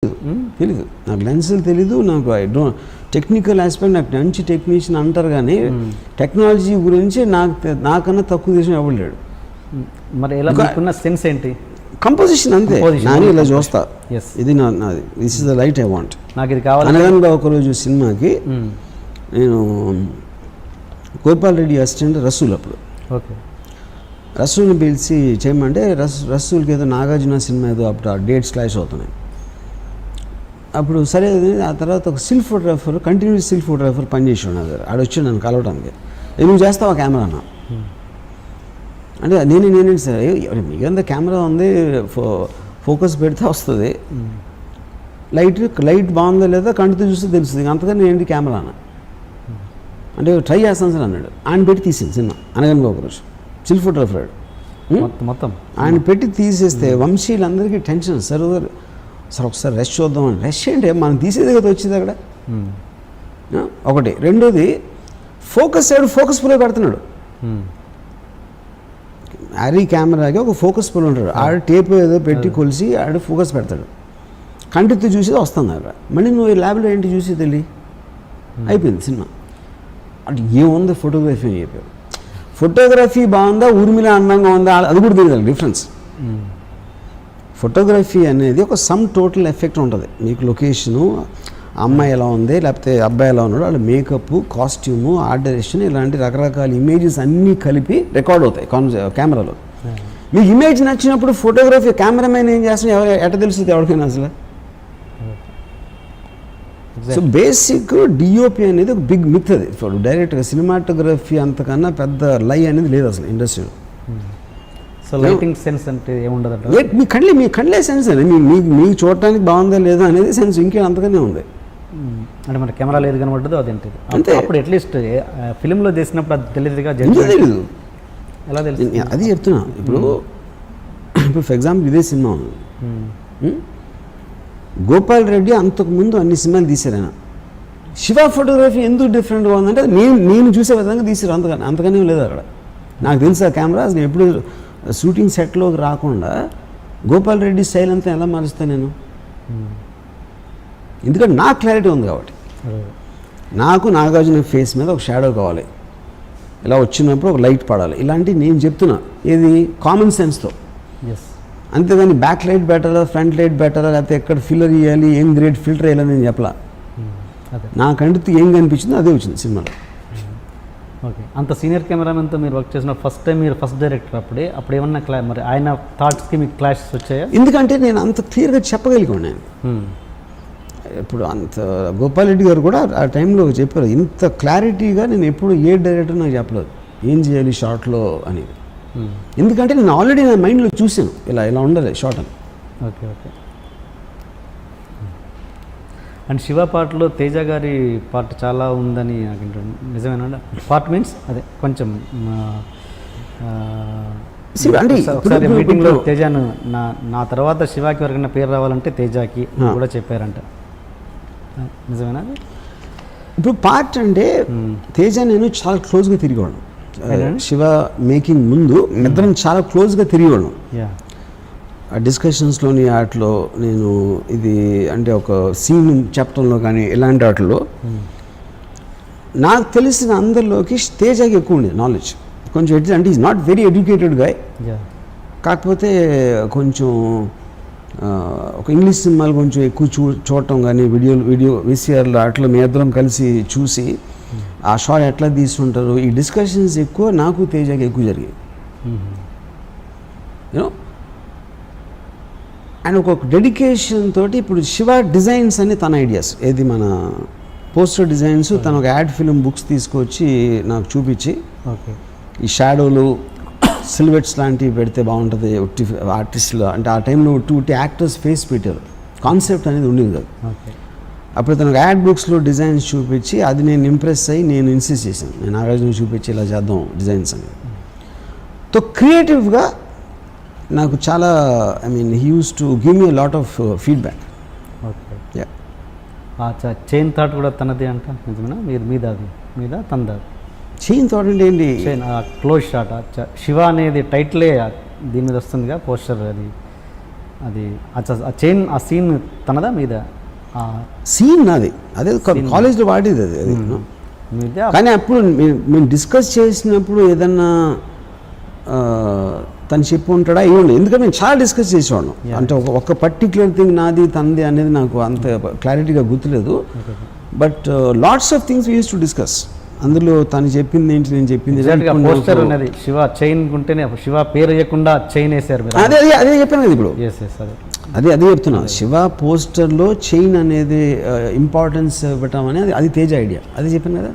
తెలీదు నాకు లెన్సులు తెలీదు నాకు టెక్నికల్ ఆస్పెక్ట్ నాకు మంచి టెక్నీషియన్ అంటారు కానీ టెక్నాలజీ గురించి నాకన్నా తక్కువ చేసిన ఎవరు లేడు. మరి ఎలా మీకున్న సెన్స్ ఏంటి? కంపోజిషన్ అంతే. నేను ఇలా చూస్తా, ఇది నాది, this is the light I want, నాకు ఇది కావాలి. అనగనగా ఒకరోజు సినిమాకి నేను గోపాల్ రెడ్డి అసిస్టెంట్ రసూల్, అప్పుడు ఓకే రసూల్ని పిలిచి చేయమంటే రసూల్కి ఏదో నాగార్జున సినిమా ఏదో అప్పుడు ఆ డేట్స్ క్లాష్ అవుతున్నాయి. అప్పుడు సరే, ఆ తర్వాత ఒక still photographer, continuous still photographer పనిచేసి ఉన్నాడు. ఆడ వచ్చి నన్ను కలవడానికి, నువ్వు చేస్తావా కెమెరా అన్న అంటే నేనే సార్ మిగతా కెమెరా ఉంది, ఫోకస్ పెడితే వస్తుంది, లైట్ బాగుందా లేదా కంటితో చూస్తే తెలుస్తుంది, అంతకని ఏంటి కెమెరా అన్న అంటే ట్రై చేస్తాను సార్ అన్నాడు. ఆయన పెట్టి తీసింది సినిమా అనగనగా ఒకరోజు, స్టిల్ ఫోటోగ్రాఫర్ మొత్తం ఆయన పెట్టి తీసేస్తే వంశీలందరికీ టెన్షన్. సార్ ఒకసారి రెస్ట్ చూద్దామని. రెస్ట్ ఏంటి, మనం తీసేది కదా వచ్చింది అక్కడ, ఒకటి. రెండోది ఫోకస్ ఫోకస్ పుల్ పెడుతున్నాడు. ఆరీ కెమెరాకి ఒక ఫోకస్ పుల్ ఉంటాడు, ఆడ టేప్ ఏదో పెట్టి కొలిసి ఆడ ఫోకస్ పెడతాడు, కంటితో చూసేది వస్తుంది అక్కడ. మళ్ళీ నువ్వు ల్యాబ్లో ఏంటి చూసి తెలియ అయిపోయింది సినిమా. అంటే ఏముంది ఫోటోగ్రఫీ అని చెప్పారు. ఫోటోగ్రఫీ బాగుందా, ఊర్మిళ అందంగా ఉందా, అది కూడా తెలియదు డిఫరెన్స్. ఫోటోగ్రఫీ అనేది ఒక సమ్ టోటల్ ఎఫెక్ట్ ఉంటుంది. మీకు లొకేషను, అమ్మాయి ఎలా ఉంది లేకపోతే అబ్బాయి ఎలా ఉన్నాడు, వాళ్ళ మేకప్, కాస్ట్యూము, ఆర్ట్ డైరెక్షన్, ఇలాంటి రకరకాల ఇమేజెస్ అన్నీ కలిపి రికార్డ్ అవుతాయి కెమెరాలో. మీకు ఇమేజ్ నచ్చినప్పుడు ఫోటోగ్రఫీ కెమెరామెన్ ఏం చేస్తున్నా ఎట తెలుస్తుంది ఎవరికైనా అసలు. సో బేసిక్ డిఓపి అనేది ఒక బిగ్ మిత్. అది డైరెక్ట్గా సినిమాటోగ్రఫీ అంతకన్నా పెద్ద లై అనేది లేదు అసలు ఇండస్ట్రీలో. సో లైటింగ్ సెన్స్ అంటే ఏముండదు, మీ కళ్ళే సెన్స్ అని, మీకు చూడటానికి బాగుందా లేదా అనేది సెన్స్, ఇంకే అంతగానే ఉంది. అంటే మన కెమెరా లేదు కనబడ్డదు అదేంటి అంతే. అప్పుడు అట్లీస్ట్ ఫిలింలో తీసినప్పుడు అది తెలియదుగా, తెలీదు, ఎలా తెలుసు అది చెప్తున్నా. ఇప్పుడు ఫర్ ఎగ్జాంపుల్ ఇదే సినిమా ఉంది, గోపాల్ రెడ్డి అంతకుముందు అన్ని సినిమాలు తీశారు ఆయన. శివ ఫోటోగ్రఫీ ఎందుకు డిఫరెంట్గా ఉందంటే నేను చూసే విధంగా తీసారు, అంతకనే లేదు అక్కడ. నాకు తెలుసు ఆ కెమెరా నేను ఎప్పుడు షూటింగ్ సెట్లోకి రాకుండా గోపాల్ రెడ్డి స్టైల్ అంతా ఎలా మారుస్తాను నేను, ఎందుకంటే నాకు క్లారిటీ ఉంది కాబట్టి. నాకు నాగార్జున ఫేస్ మీద ఒక షాడో కావాలి, ఇలా వచ్చినప్పుడు ఒక లైట్ పడాలి, ఇలాంటివి నేను చెప్తున్నా. ఏది కామన్ సెన్స్తో, అంతేగాని బ్యాక్ లైట్ బెటరా, ఫ్రంట్ లైట్ బెటరా, లేకపోతే ఎక్కడ ఫిల్లర్ చేయాలి, ఏం గ్రేడ్ ఫిల్టర్ వేయాలని నేను చెప్పలా. నాకంటే ఏం కనిపించిందో అదే వచ్చింది సినిమాలో. ఓకే, అంత సీనియర్ కెమెరామెన్తో మీరు వర్క్ చేసిన ఫస్ట్ టైం, మీరు ఫస్ట్ డైరెక్టర్, అప్పుడు ఏమన్నా మరి ఆయన థాట్స్కి మీకు క్లాషెస్ వచ్చాయా? ఎందుకంటే నేను అంత క్లియర్గా చెప్పగలిగాను నేను. ఇప్పుడు అంత గోపాల్ రెడ్డి గారు కూడా ఆ టైంలో చెప్పారు, ఇంత క్లారిటీగా నేను ఎప్పుడు ఏ డైరెక్టర్ నాకు చెప్పలేదు ఏం చేయాలి షార్ట్లో అనేది. ఎందుకంటే నేను ఆల్రెడీ నా మైండ్లో చూసాను ఇలా ఉండాలి షార్ట్ అని. Okay okay. అండ్ శివ పాటలో తేజ గారి పాట చాలా ఉందని నాకు నిజమేనా? పార్ట్ మీన్స్ అదే కొంచెం అంటే ఒకసారి మీటింగ్లో తేజను నా తర్వాత శివాకి వరకైనా పేరు రావాలంటే తేజాకి కూడా చెప్పారంట, నిజమేనా? ఇప్పుడు పార్ట్ అంటే తేజ నేను చాలా క్లోజ్గా తిరిగేవాడు. శివ మేకింగ్ ముందు ఇద్దరం చాలా క్లోజ్గా తిరిగేవాడు. ఆ డిస్కషన్స్లోని వాటిలో నేను ఇది అంటే ఒక సీన్ చెప్పడంలో కానీ ఇలాంటి వాటిలో నాకు తెలిసిన అందరిలోకి తేజకి ఎక్కువ ఉండేది నాలెడ్జ్. కొంచెం అంటే is not very educated guy, కాకపోతే కొంచెం ఒక ఇంగ్లీష్ సినిమాలు కొంచెం ఎక్కువ చూడటం కానీ వీడియో విసిఆర్లో అట్లా మీ ఇద్దరం కలిసి చూసి ఆ షాట్ ఎట్లా తీసుకుంటారు, ఈ డిస్కషన్స్ ఎక్కువ నాకు తేజకి ఎక్కువ జరిగాయి. యూనో, అండ్ ఒక డెడికేషన్ తోటి ఇప్పుడు శివ డిజైన్స్ అన్ని తన ఐడియాస్, ఏది మన పోస్టర్ డిజైన్స్ తన ఒక యాడ్ ఫిల్మ్ బుక్స్ తీసుకొచ్చి నాకు చూపించి, ఈ షాడోలు సిల్వెట్స్ లాంటివి పెడితే బాగుంటుంది ఆర్టిస్టులు అంటే ఆ టైంలో ఉట్టి యాక్టర్స్ ఫేస్ పెట్టారు, కాన్సెప్ట్ అనేది ఉండేది కాదు. అప్పుడు తనకు యాడ్ బుక్స్లో డిజైన్స్ చూపించి అది నేను ఇంప్రెస్ అయ్యి నేను ఇన్సిస్ట్ చేశాను, నేను నాగార్జున చూపించి ఇలా చేద్దాం డిజైన్స్ అని. తో క్రియేటివ్గా నాకు చాలా he use to give me lot of feedback. Okay, chain thought కూడా తనది అంట, నిజమేనా? మీద తనది చైన్ థాట్ అంటే ఏంటి? క్లోజ్ షాట్ శివ అనేది టైటిలే దీని మీద వస్తుందిగా పోస్టర్, అది అది ఆ చైన్ ఆ సీన్ తనదా మీద సీన్ నాది అదే కాలేజ్లో వాడేది అది మీద కానీ అప్పుడు మేము డిస్కస్ చేసినప్పుడు ఏదన్నా తను చెప్పి ఉంటాడా ఇవ్వండి, ఎందుకంటే మేము చాలా డిస్కస్ చేసేవాళ్ళం. అంటే ఒక పర్టిక్యులర్ థింగ్ నాది తనది అనేది నాకు అంత క్లారిటీగా గుర్తులేదు. But lots of things we use to discuss. అందులో తను చెప్పింది ఏంటి, నేను చెప్పింది పోస్టర్ ఉన్నది శివ చైన్ ఉంటేనే శివ పేరు వేయకుండా చైన్ వేసారు. అదే అదే చెప్పాను కదా ఇప్పుడు. అదే చెప్తున్నా, శివ పోస్టర్లో చైన్ అనేది ఇంపార్టెన్స్ ఇవ్వటం అనేది అది తేజ ఐడియా, అది చెప్పాను కదా.